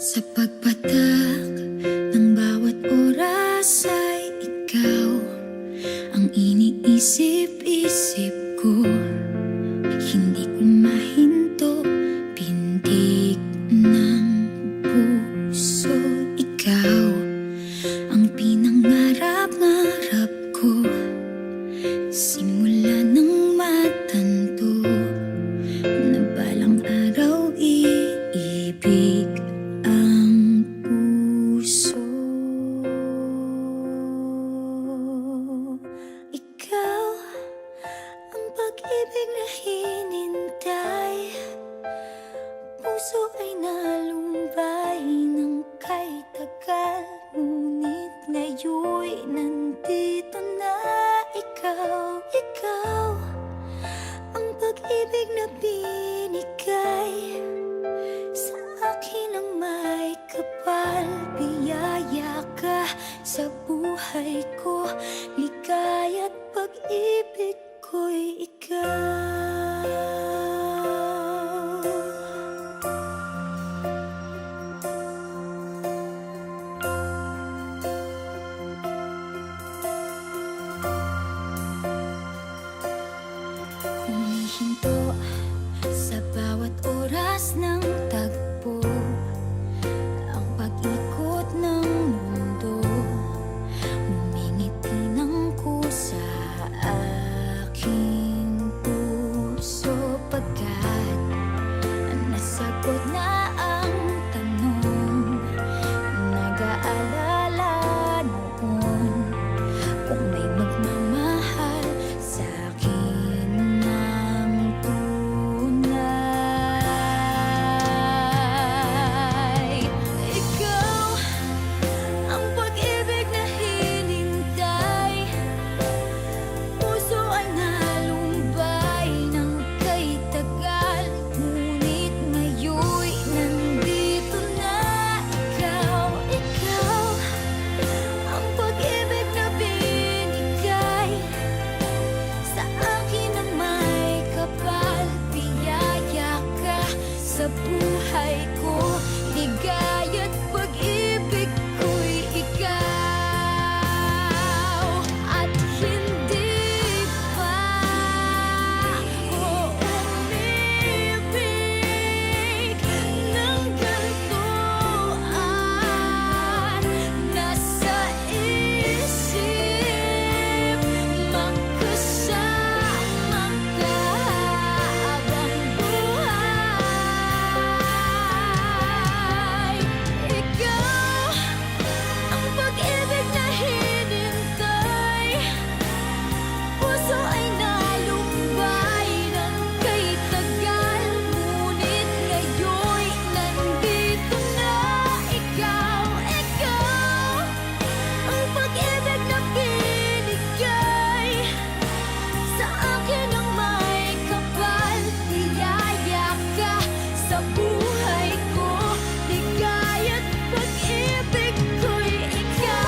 Sa pagpatak ng bawat oras ay ikaw ang iniisip-isip ko. Hindi ko mahinto, pintig ng puso. Ikaw ang pinangarap-ngarap ko, simula ng matanto na balang araw iibig ang puso. Ikaw ang pag-ibig na hinintay, puso ay nalumbay ng kay tagal, ngunit ngayon'y nandito na ikaw. Ikaw ang pag-ibig na binigay sa akin ang may kapal. Biyaya ka sa buhay ko, ligaya't pag-ibig ko'y ikaw. Humihinto sa bawat oras ng tagpo, ang pag-ikot ng mundo, ngumingiti ng kusa aking puso. Pagkat nasagot na ang tanong, nag-aalala noon kung may magmamahal sa'kin ng tunay. Ikaw ang pag-ibig na hinintay, puso ay nalumbay ng kay tagal, ngunit ngayon'y nandito na ikaw. Ikaw ang pag-ibig na binigay sa akin ang may kapal. Biyaya ka sa buhay ko, ligaya't pag-ibig ko'y ikaw. At hindi pa ako umibig ng gantuan. Nasa isip magkasama ka habang buhay. Ikaw ang pag-ibig na hinintay, puso ay nalumbay ng kay tagal, ngunit ngayon'y nandito na ikaw. Ikaw ang pag-ibig na binigay sa akin ang may kapal. Biyaya ka sa buhay ko, ligaya't pag-ibig ko'y ikaw.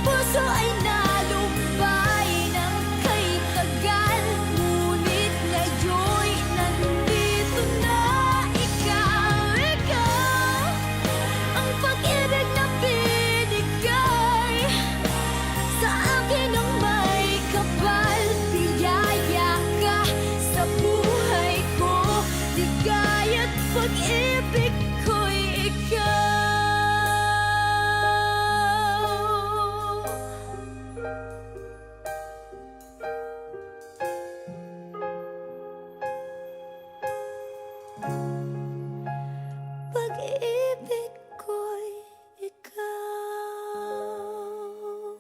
Puso ay nalumbay ng kay tagal, ngunit ngayon'y nandito na ikaw. Ikaw ang pag-ibig na binigay sa akin ang may kapal. Biyaya ka sa buhay ko, ligaya't pag-ibig